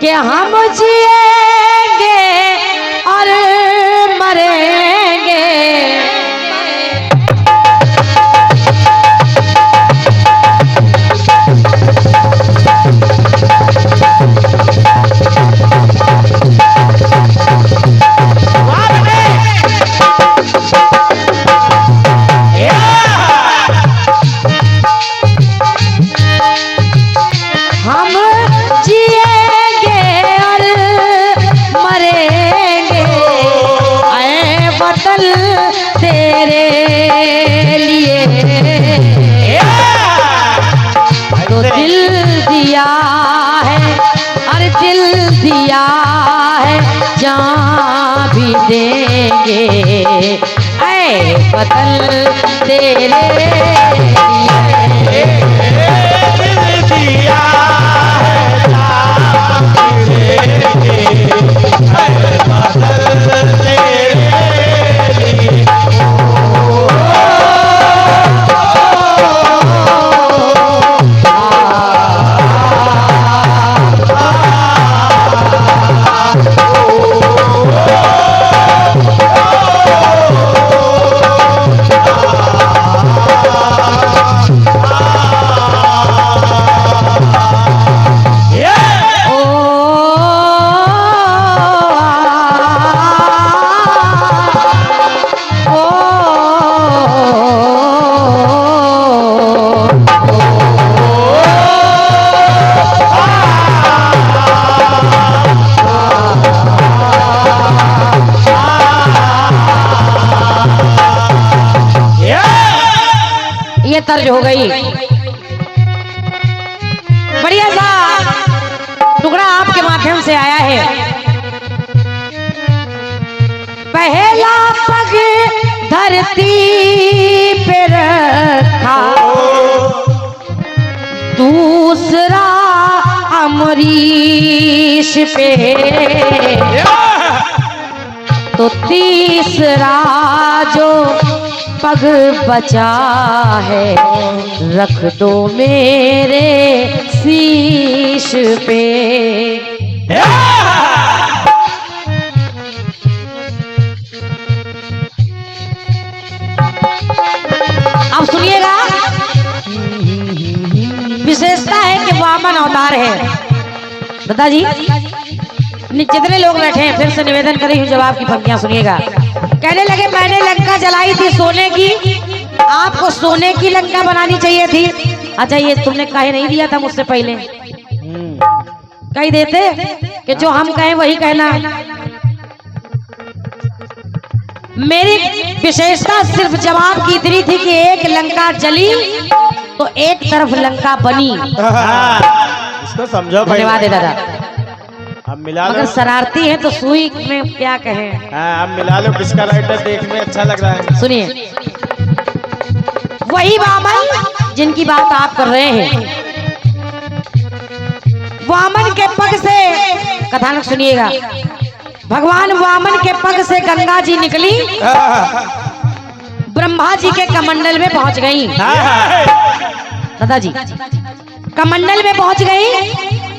कि हम जिएंगे और मरेंगे। हम जिएंगे और मरेंगे, ऐ वतन तेरे लिए तो दिल दिया है और दिल दिया है, जान भी देंगे ऐ वतन तेरे लिए। ये तर्ज हो गई। बढ़िया सा टुकड़ा आपके माध्यम से आया है। पहला पग धरती पे रखा, दूसरा अमरीश पे, तो तीसरा जो पग बचा है रख दो मेरे शीश पे। अब सुनिएगा, विशेषता है कि वामन अवतार है। दादाजी जितने लोग बैठे हैं फिर से निवेदन कर रही हूँ, जवाब की पंक्तियां सुनिएगा। कहने लगे मैंने लंका जलाई थी सोने की, आपको सोने की लंका बनानी चाहिए थी। अच्छा ये तुमने काहे नहीं दिया था मुझसे पहले? कह देते कि जो हम कहें वही कहना। मेरी विशेषता सिर्फ जवाब की इतनी थी कि एक लंका जली तो एक तरफ लंका बनी। इसको समझो भाई। धन्यवाद दादा। अब मिला लो। अगर शरारती है तो सुई में क्या कहें। हाँ, अब मिला लो, किसका राइटर देखने अच्छा लग रहा है। सुनिए, वही वामन जिनकी बात आप कर रहे हैं, वामन के पग से कथानक सुनिएगा। भगवान वामन के पग से गंगा जी निकली, ब्रह्मा जी के कमंडल में पहुंच गई। दादाजी कमंडल में पहुंच गई,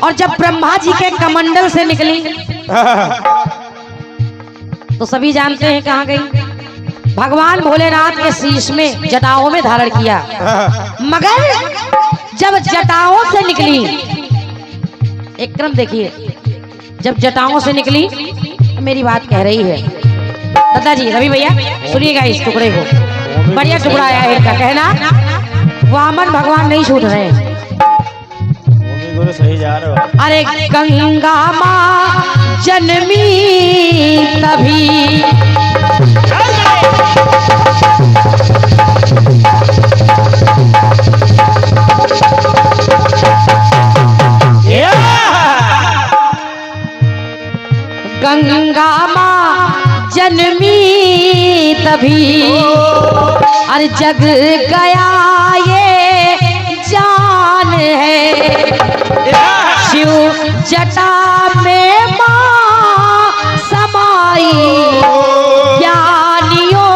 और जब ब्रह्मा जी के कमंडल से निकली तो सभी जानते हैं कहां गई। भगवान भोलेनाथ के शीश में जटाओं में धारण किया, मगर जब जटाओं से निकली, एक क्रम देखिए, जब जटाओं से निकली तो मेरी बात कह रही है। दादाजी रवि भैया सुनिएगा इस टुकड़े को, बढ़िया टुकड़ा आया है इनका। कहना वामन भगवान नहीं छूट रहे हैं। सही जा रहे हो। अरे गंगा माँ जन्मी तभी, गंगा माँ जन्मी तभी, अरे जग गया ये जान है, शिव जटा में माँ समाई, ज्ञानियों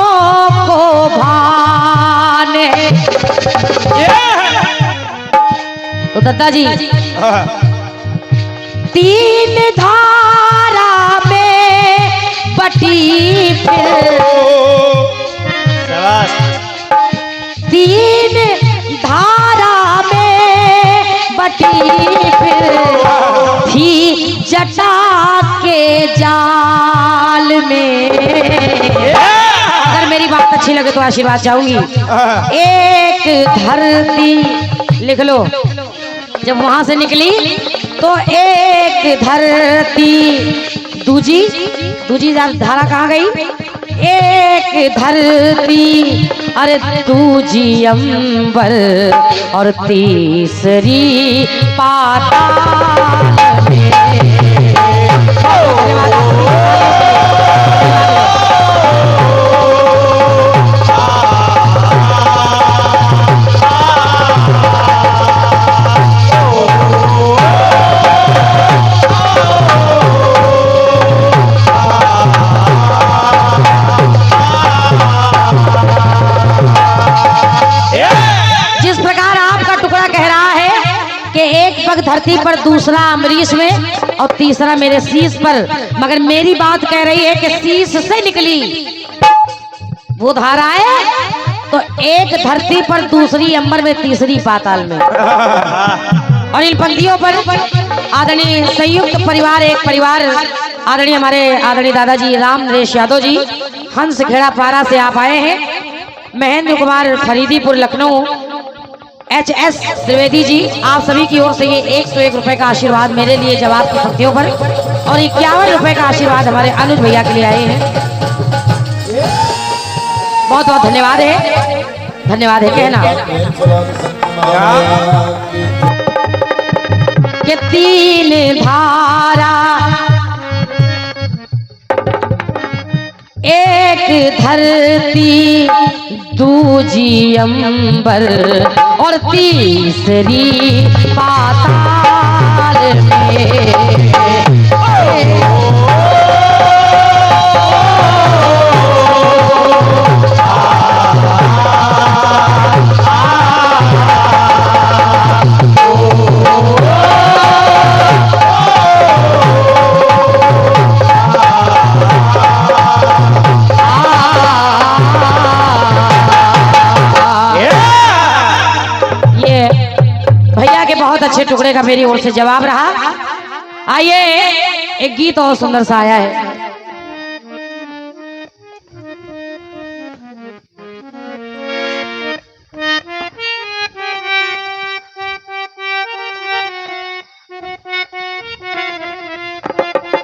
को भान है। तो दादाजी तीन धारा में बटी फिर, शाबाश। तीन धारा में बटी फिर थी जटा के जाल में। अगर मेरी बात अच्छी लगे तो आशीर्वाद चाहूंगी। एक धरती लिख लो, जब वहां से निकली तो एक धरती, दूजी धारा कहाँ गई? एक धरती, अरे दूजी अंबर और तीसरी पाताल में। धरती पर, दूसरा अमरीश में और तीसरा मेरे शीश पर, मगर मेरी बात कह रही है कि शीश से निकली वो धाराएं तो एक धरती पर, दूसरी अंबर में, तीसरी पाताल में। और इन पंक्तियों पर आदरणीय संयुक्त परिवार, एक परिवार, आदरणीय हमारे आदरणीय दादाजी राम नरेश यादव जी हंस खेड़ा पारा से आप आए हैं। महेंद्र कुमार फरीदीपुर लखनऊ, HS त्रिवेदी जी, आप सभी की ओर से ये 101 रुपए का आशीर्वाद मेरे लिए जवाब की पंक्तियों पर, और 51 रुपए का आशीर्वाद हमारे अनुज भैया के लिए आए हैं। बहुत बहुत धन्यवाद है, धन्यवाद है कहना कि तीन धारा एक धरती, दूजी अंबर और तीसरी पाताल में। बहुत अच्छे टुकड़े का मेरी ओर से जवाब रहा। आइए एक गीत और सुंदर सा आया है।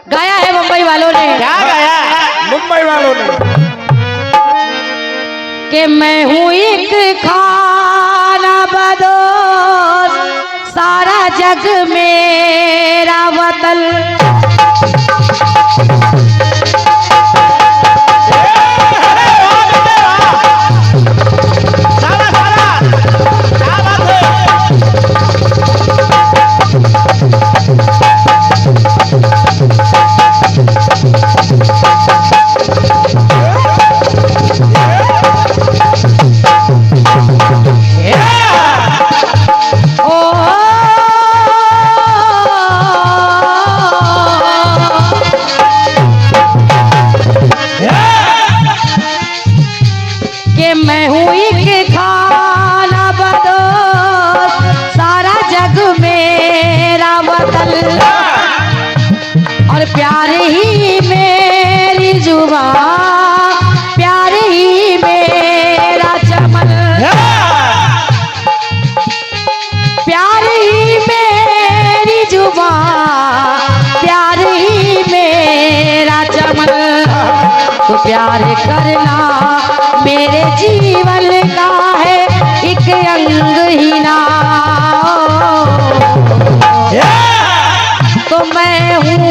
गाया है मुंबई वालों ने। क्या गाया है मुंबई वालों ने? कि मैं हूँ एक खाना बदोश, सारा जग मेरा वतन। मैं हूँ एक खाना बदोश, सारा जग मेरा वतन, और प्यार ही मेरी जुबान, प्यार ही मेरा चमन, प्यार ही मेरी जुबान, प्यार ही मेरा चमन। तो प्यार करना मेरे जीवन का है एक अंग ही ना, तो मैं हूँ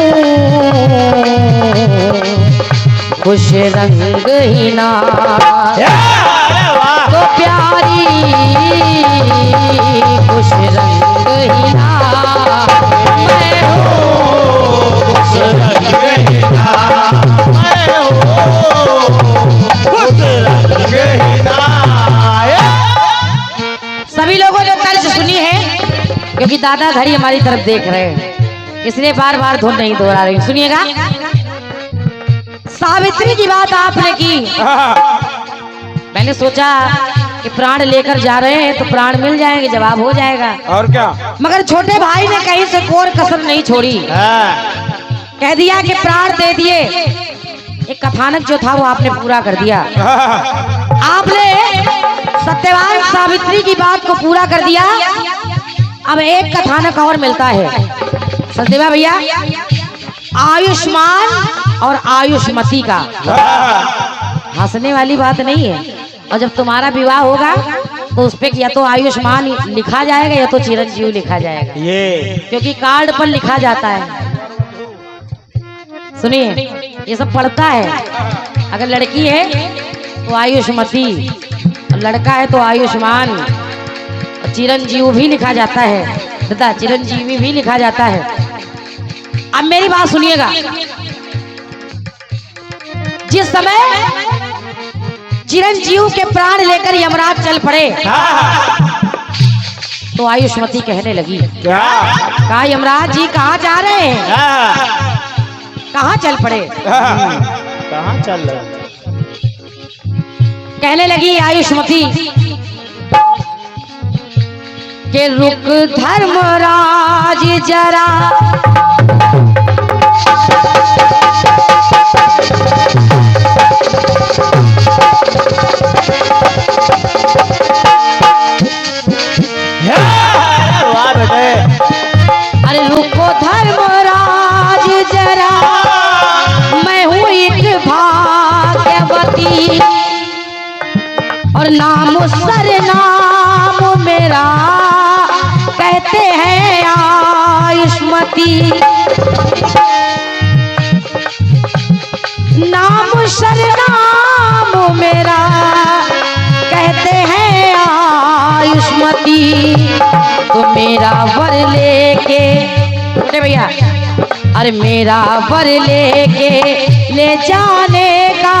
खुश रंग ही ना, तो प्यारी खुश रंग ही ना, मैं हूँ खुश रंग ही ना, मैं हूँ खुश रंग ही ना। सभी लोगों ने तर्ज सुनी है क्योंकि दादा धरी हमारी तरफ देख रहे हैं। इसलिए बार बार धुन नहीं दोहरा रही। सुनिएगा, सावित्री की बात आपने की। मैंने सोचा कि प्राण लेकर जा रहे हैं तो प्राण मिल जाएंगे, जवाब हो जाएगा। और क्या? मगर छोटे भाई ने कहीं से कोर कसर नहीं छोड़ी। कह दिया कि प्राण दे दिए। एक कथानक जो था वो आपने पूरा कर दिया। आपने सत्यवान सावित्री की बात को पूरा कर दिया। अब एक कथानक और मिलता है सत्यवा भैया, आयुष्मान और आयुष्मती का। हंसने वाली बात नहीं है। और जब तुम्हारा विवाह होगा तो उस पे या तो आयुष्मान लिखा जाएगा या तो चिरंजीव लिखा जाएगा, ये क्योंकि कार्ड पर लिखा जाता है। सुनिए, ये सब पढ़ता है। अगर लड़की है तो आयुष्मती, और लड़का है तो आयुष्मान, और चिरंजीव भी लिखा जाता है, तथा चिरंजीवी भी लिखा जाता है। अब मेरी बात सुनिएगा, जिस समय चिरंजीव के प्राण लेकर यमराज चल पड़े तो आयुष्मती कहने लगी, क्या? कहा यमराज जी कहाँ जा रहे हैं, कहाँ चल पड़े? कहाँ चल रहे? कहने लगी आयुष्मती के रुक धर्मराज जरा, अरे रुको धर्मराज जरा, मैं हूँ एक भाग्यवती और नाम सरनाम मेरा कहते हैं आयुष्मती। नाम सरनाम मेरा कहते हैं आयुष्मती। तो मेरा वर लेके, अरे भैया, अरे मेरा वर लेके ले जाने का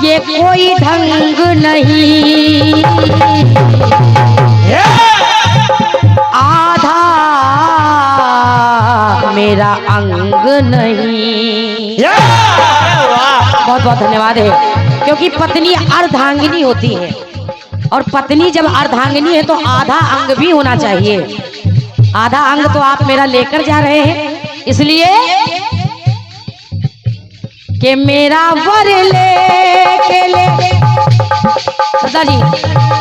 ये कोई ढंग नहीं। आधा मेरा अंग नहीं। बहुत बहुत धन्यवाद है, क्योंकि पत्नी अर्धांगिनी होती है और पत्नी जब अर्धांगिनी है तो आधा अंग भी होना चाहिए। आधा अंग तो आप मेरा लेकर जा रहे हैं, इसलिए कि मेरा वर लेके ले। दादा जी,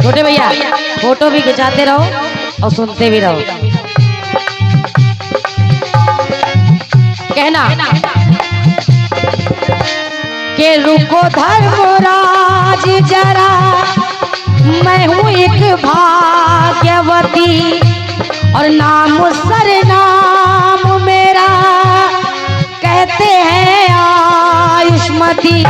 छोटे भैया, फोटो भी खिंचाते रहो और सुनते भी रहो। कहना के रुको धर्मराज जरा, मैं हूँ एक भाग्यवती और नाम सरनाम मेरा कहते हैं आयुष्मती।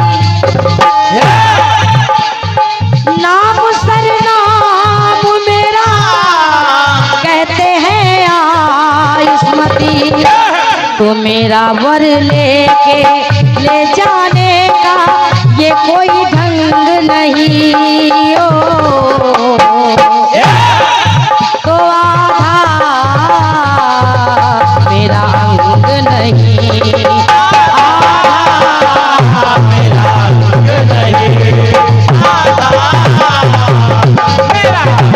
नाम सरनाम मेरा कहते हैं आयुष्मती। तो मेरा वर लेके ले जाने का ये कोई ढंग नहीं। ओ तो आधा मेरा अंग नहीं, आधा मेरा अंग नहीं, मेरा अंग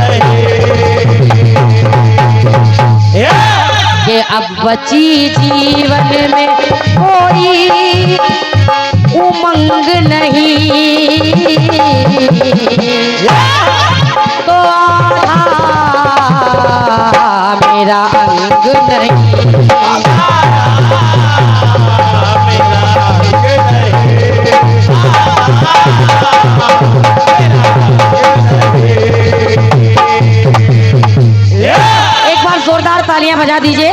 नहीं। कि अब बची जीवन में कोई उमंग नहीं। तो आधा मेरा अंग नहीं, एक बार जोरदार तालियां बजा दीजिए।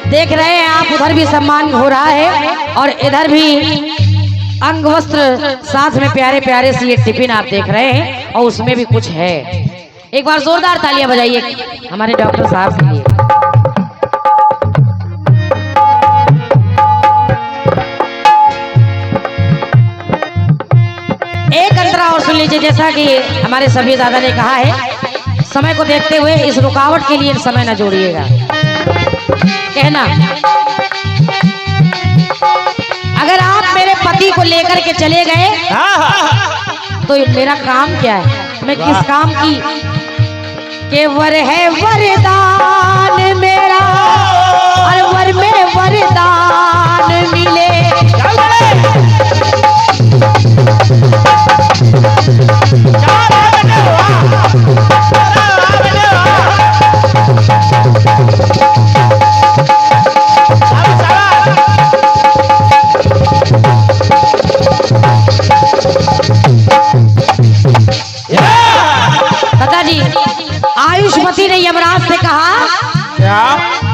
देख रहे हैं आप, उधर भी सम्मान हो रहा है और इधर भी अंग वस्त्र, साथ में प्यारे प्यारे से ये टिफिन आप देख रहे हैं और उसमें भी कुछ है। एक बार जोरदार तालियां बजाइए हमारे डॉक्टर साहब के लिए। एक अंतरा और सुन लीजिए, जैसा कि हमारे सभी दादा ने कहा है, समय को देखते हुए इस रुकावट के लिए समय न जोड़िएगा। कहना अगर आप मेरे पति को लेकर के चले गए तो मेरा काम क्या है, मैं किस काम की? के वर है वरदान मेरा और वर में वरदान मिले। आयुष्मती ने यमराज से कहा क्या?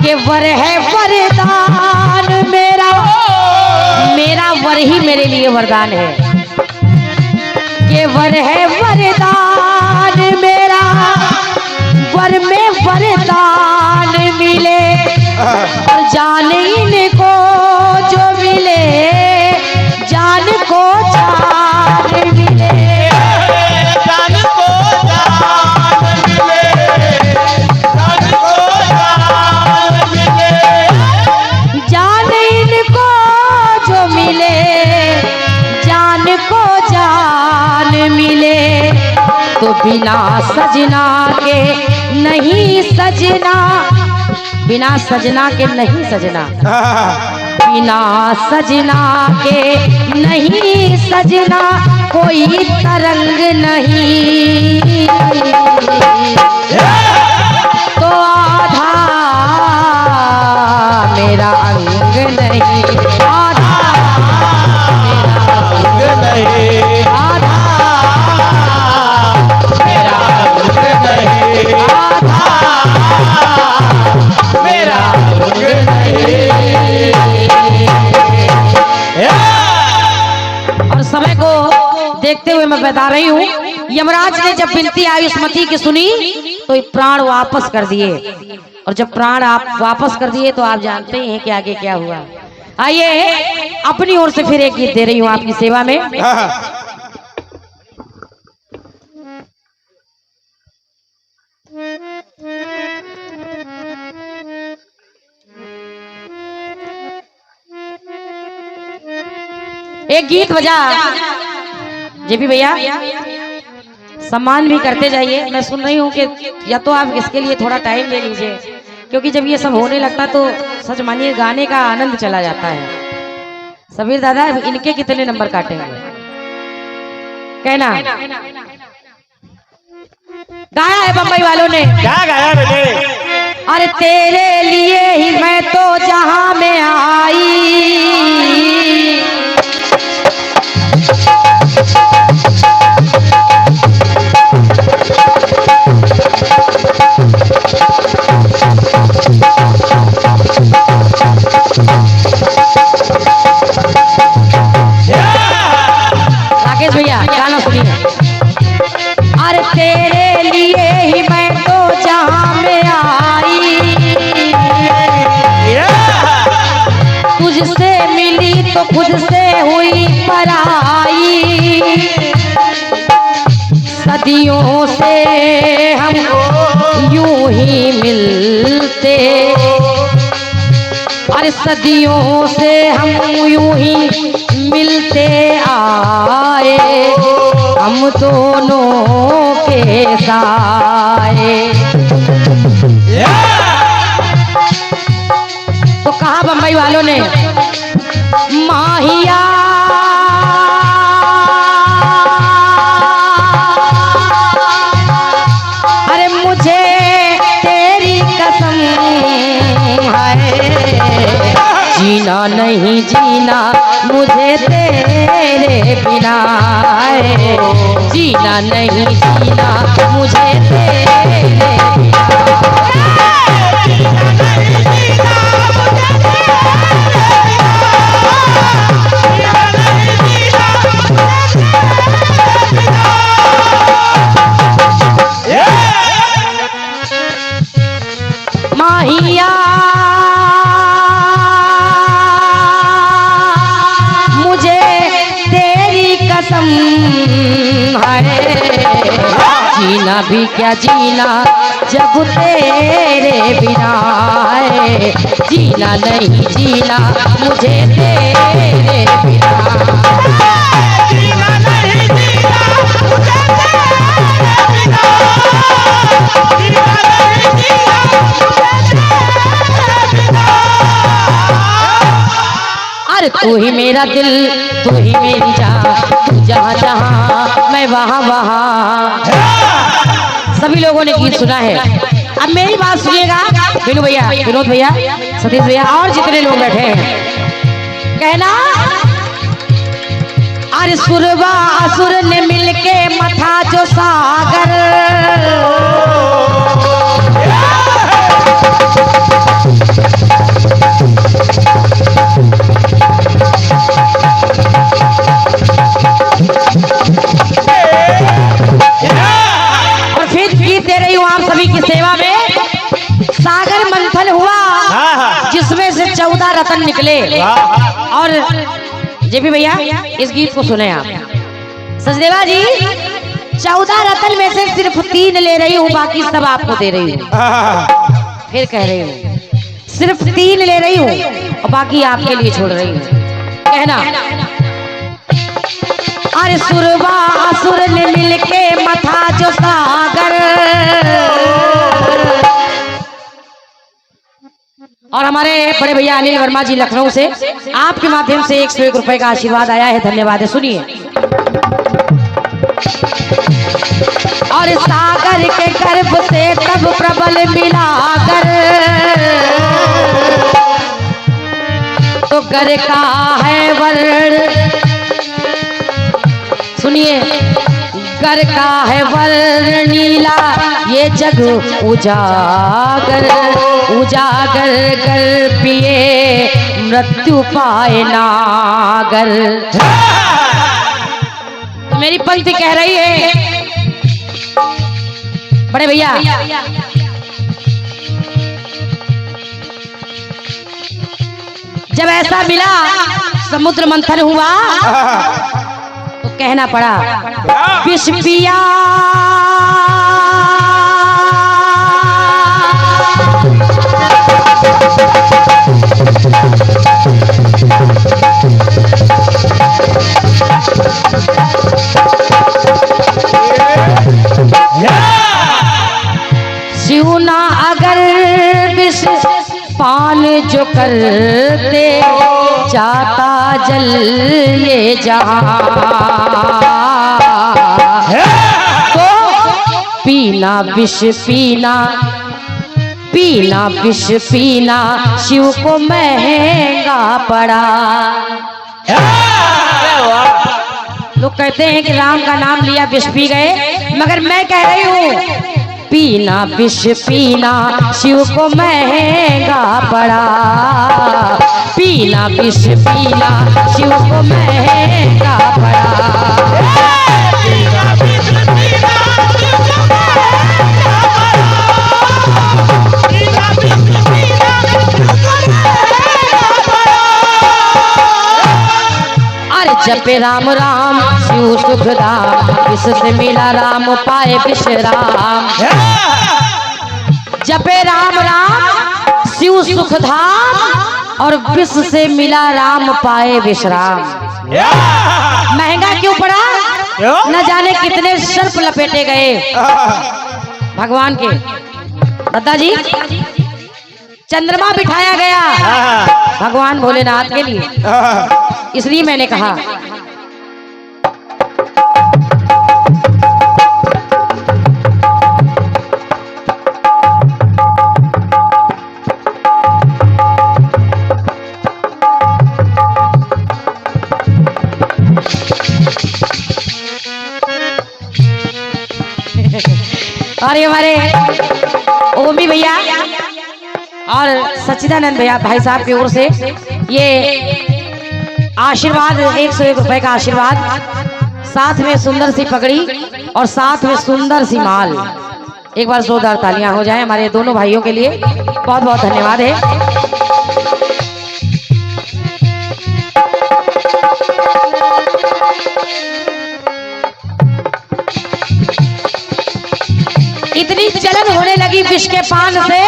कि वर है वरदान मेरा, मेरा वर ही मेरे लिए वरदान है। कि वर है वरदान मेरा, वर में वरदान मिले और जान इनको जो मिले, जान को जान मिले। तो बिना सजना के नहीं सजना, बिना सजना के नहीं सजना, बिना सजना के नहीं सजना, कोई तरंग नहीं। तो आधा मेरा अंग नहीं, आधा मेरा अंग नहीं, आधा और समय को देखते हुए मैं बता रही हूँ, यमराज ने जब विनती आयुष्मती की सुनी तो ये प्राण वापस कर दिए, और जब प्राण आप वापस कर दिए तो आप जानते ही हैं कि आगे क्या हुआ। आइए अपनी ओर से फिर एक गीत दे रही हूँ आपकी सेवा में। एक गीत बजा जेपी भैया, सम्मान भी करते जाइए। मैं सुन रही हूँ कि या तो आप इसके लिए थोड़ा टाइम ले लीजिए, क्योंकि जब ये सब होने लगता तो सच मानिए गाने का आनंद चला जाता है। सबीर दादा इनके कितने नंबर काटेंगे कहना? गाया है बम्बई वालों ने। क्या गाया बेटे? अरे तेरे लिए ही मैं तो जहां में आई, राकेश भैया गाना सुनिए। अरे तेरे लिए ही मैं तो जहां में आई, तुझसे मिली तो खुद से हुई पराई, सदियों से हम यूं ही मिलते, अरे सदियों से हम यूं ही मिलते आए, हम दोनों के साए। तो कहा बम्बई वालों ने, माहिया अरे मुझे तेरी कसम है, जीना नहीं जीना मुझे तेरे बिना, जीना नहीं जीना मुझे तेरे बिना। माहिया मुझे तेरी कसम है, जीना भी क्या जीना जब तेरे बिना है, जीना नहीं जीना मुझे तेरे बिना। जीना नहीं जीना मुझे तेरे बिना, जीना नहीं जीना मुझे तेरे बिना। अरे तू ही मेरा दिल, तू ही मेरी जान, तू जहाँ जहाँ मैं वहाँ वहाँ। सभी लोगों ने गीत सुना है। अब मेरी बात सुनिएगा, विनोद भैया, विनोद भैया, सतीश भैया और जितने लोग बैठे हैं, कहना अरे सुरवा असुर ने मिलके मथा जो सागर, और फिर गीत दे रही हूँ आप सभी की सेवा में। सागर मंथन हुआ जिसमें से 14 रत्न निकले, और जेपी भैया इस गीत को सुने आप। सचदेवा जी, 14 रत्न में से सिर्फ 3 ले रही हूँ, बाकी सब आपको दे रही हूँ। फिर कह रही हूँ सिर्फ 3 ले रही हूँ और बाकी आपके लिए छोड़ रही हूँ। कहना अरे सुरवा असुर ने मिलके मथा जो सागर, और हमारे बड़े भैया अनिल वर्मा जी लखनऊ से आपके माध्यम से 101 रुपए का आशीर्वाद आया है, धन्यवाद है। सुनिए। और सागर के गर्भ से तब प्रबल मिलाकर, तो गर का है वर्ण, सुनिए, गर का है वर्ण नीला, ये जग उजागर, उजागर कर पिए मृत्यु पाए नागर। तो मेरी पंक्ति कह रही है बड़े भैया, जब ऐसा मिला समुद्र मंथन हुआ, तो कहना पड़ा विष पिया शिवना अगर विष पान जो करते, जाता जल ये जहां, तो पीना विष पीना, पीना विष पीना शिव को महंगा पड़ा। लोग कहते हैं कि राम का नाम लिया विष पी गए, मगर मैं कह रही हूँ पीना विष पीना शिव को महंगा पड़ा, पीना विष पीना शिव को महंगा पड़ा। अरे जपे राम राम शिव सुख धाम, इससे मिला राम पाए विश्राम। जपे राम राम शिव सुख धाम, और विष से मिला राम पाए विश्राम। महंगा क्यों पड़ा? न जाने कितने सर्प लपेटे गए भगवान के। दादाजी, चंद्रमा बिठाया गया भगवान भोलेनाथ के लिए, इसलिए मैंने कहा और ये हमारे ओमी भैया और सच्चिदानंद भैया भाई साहब की ओर से ये आशीर्वाद, 101 रुपए का आशीर्वाद, साथ में सुंदर सी पगड़ी और साथ में सुंदर सी माल। एक बार जोरदार तालियां हो जाए हमारे दोनों भाइयों के लिए। बहुत बहुत धन्यवाद है। इतनी जलन होने लगी लगी विष के पान से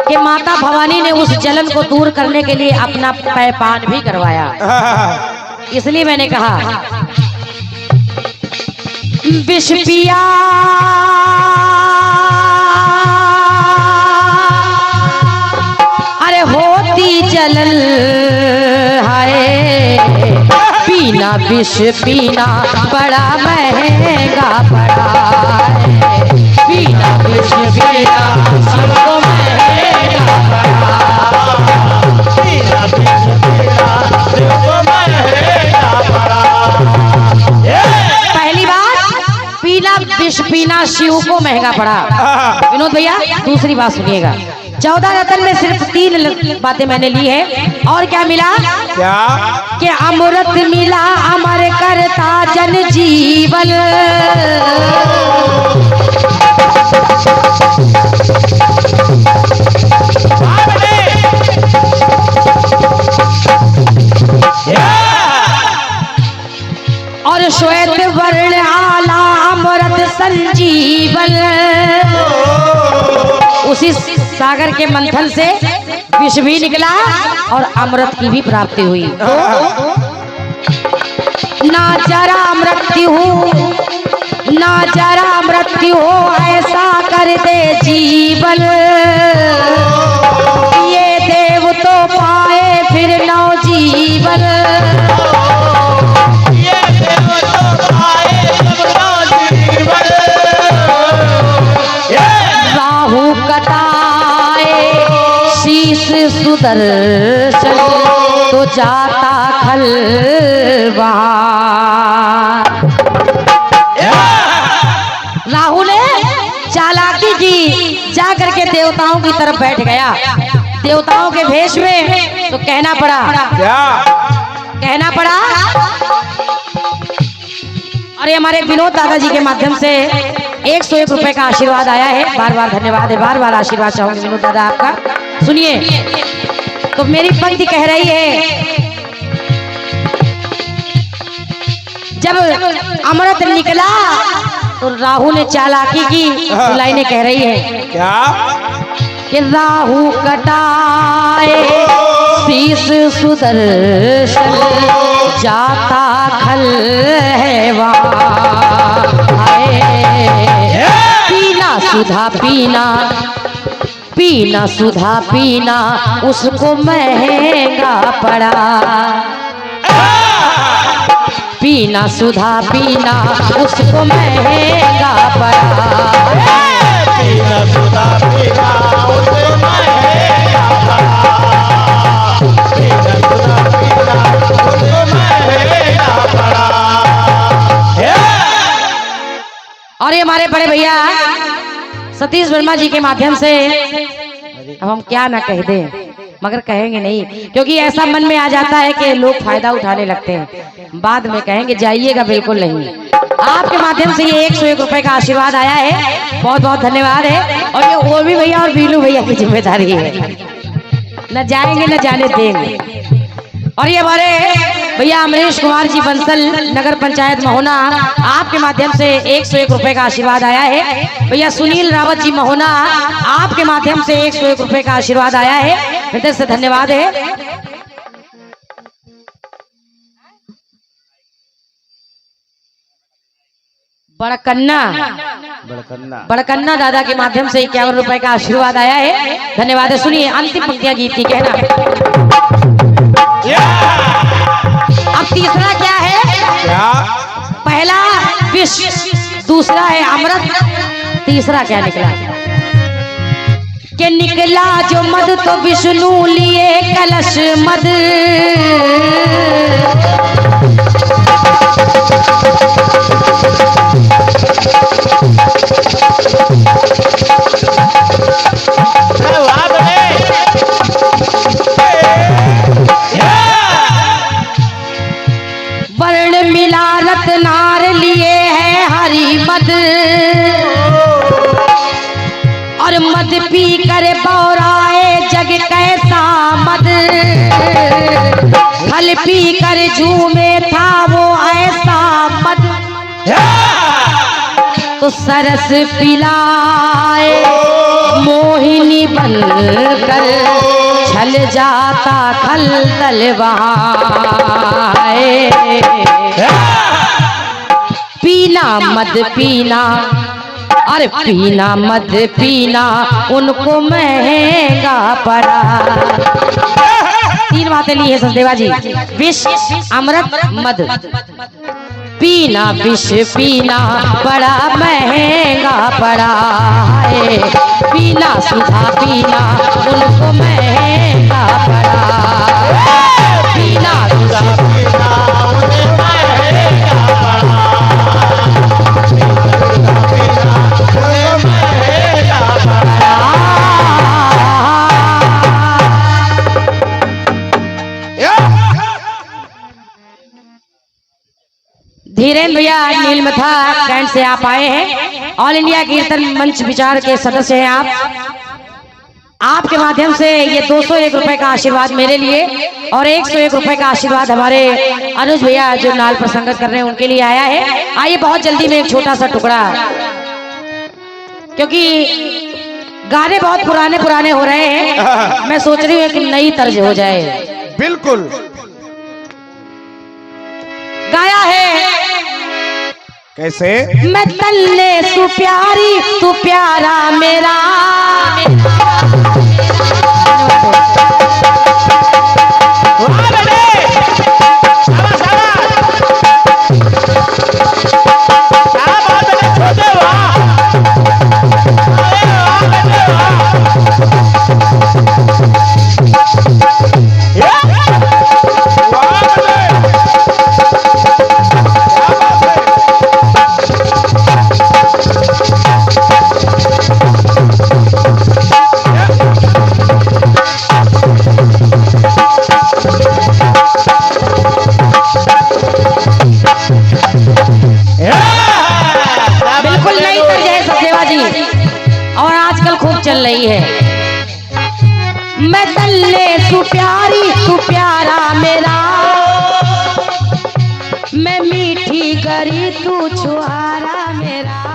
कि माता भवानी ने उस जलन को दूर करने के लिए अपना पैपान भी करवाया। इसलिए मैंने कहा विष पिया अरे होती जलन है, पीना विष पीना बड़ा महंगा पड़ा है, पीना विष पीना सबको महंगा पड़ा, पीना विष पीना सबको महंगा पड़ा। पहली बात पीना विष पीना शिव को महंगा पड़ा। विनोद भैया दूसरी बात सुनिएगा, 14 रत्न में सिर्फ 3 बातें मैंने ली है। और क्या मिला? क्या? कि अमृत मिला अमर करता जन जीवन, और श्वेत वर्ण आला अमृत संजीवन। उसी सागर के मंथन से विष भी निकला और अमृत की भी प्राप्ति हुई। ना जरा मृत्यु हो, ना जरा मृत्यु हो, ऐसा कर दे जीवन, ये देव तो पाए फिर नवजीवन, ये देव तो पाए नवजीवन। राहु कटाए शीश सुदर्शन, तो जाता खलवा। राहु ने चालाकी की, जा करके देवताओं की तरफ बैठ गया, देवताओं के भेष में। तो कहना पड़ा, क्या कहना पड़ा। अरे हमारे विनोद दादाजी के माध्यम से 101 रुपए का आशीर्वाद आया है, बार बार धन्यवाद है, बार बार आशीर्वाद चाहूंगी विनोद दादा आपका। सुनिए, तो मेरी पंक्ति कह रही है, जब अमृत निकला तो राहु ने चालाकी की, तो लाइनें कह रही है क्या? कि राहु कटाए शीश सुदर्शन, जाता खलवा। पीना सुधा पीना, पीना सुधा पीना उसको महंगा पड़ा, पीना सुधा पीना उसको महंगा पड़ा, पीना सुधा पीना उसको महंगा पड़ा, पीना सुधा पीना उसको महंगा पड़ा। और ये हमारे बड़े भैया सतीश वर्मा जी के माध्यम से, अब हम क्या ना कह दें, मगर कहेंगे नहीं, क्योंकि ऐसा मन में आ जाता है कि लोग फायदा उठाने लगते हैं, बाद में कहेंगे जाइएगा बिल्कुल नहीं। आपके माध्यम से ये 101 रुपए का आशीर्वाद आया है, बहुत बहुत धन्यवाद है। और ये ओवी भैया और बीलू भैया की जिम्मेदारी है, न जाएंगे न जाने देंगे। और ये हमारे भैया अमरीश कुमार जी बंसल नगर पंचायत महोना, आपके माध्यम से 101 रुपए का आशीर्वाद आया है। भैया सुनील रावत जी महोना, आपके माध्यम से 101 रुपए का आशीर्वाद आया है, हृदय से धन्यवाद है। बड़कन्ना दादा के माध्यम से 51 रुपए का आशीर्वाद आया है, धन्यवाद है। सुनिए अंतिम पंक्तियां गीत की, कहना अब तीसरा क्या है? क्या? पहला विष, दूसरा है अमृत, तीसरा क्या निकला? कि निकला जो मद तो विष्णु लिए कलश मद, वर्ण मिला रत्नार लिए है हरी मद, और मद पी कर बौराए जग कैसा मद, फल पी कर झूमे था वो ऐसा मद, तो सरस पिलाए मोहिनी बनकर छल जाता खल तलवाए। पीना मद पीना, अरे पीना मद पीना उनको महंगा पड़ा। तीन बातें ली है सचदेवा जी, विष, अमृत, मद। पीना विष पीना बड़ा महंगा पड़ा है, पीना सुधा पीना उनको महंगा पड़ा। पीना सुधा पीना उन्हें महंगा पड़ा। पीना उन्हें महंगा पड़ा। धीरेन्द्र भैया नीलमथा कैंट से आप आए हैं, ऑल इंडिया कीर्तन मंच विचार के सदस्य हैं आप। आपके माध्यम से ये 201 रुपए का आशीर्वाद मेरे लिए और 101 रुपए का आशीर्वाद हमारे अनुज भैया जो नाल पर संगत कर रहे हैं उनके लिए आया है। आइए बहुत जल्दी में एक छोटा सा टुकड़ा, क्योंकि गाने बहुत पुराने पुराने हो रहे हैं, मैं सोच रही हूँ एक नई तर्ज हो जाए। बिल्कुल गाया है कैसे? मैं तल्ले तू प्यारी तू प्यारा मेरा। बिल्कुल नई तर्ज है सचदेवा जी और आजकल खूब चल रही है। मैं तल्ले तू प्यारी तू प्यारा मेरा, मैं मीठी गरी तू छुहारा मेरा।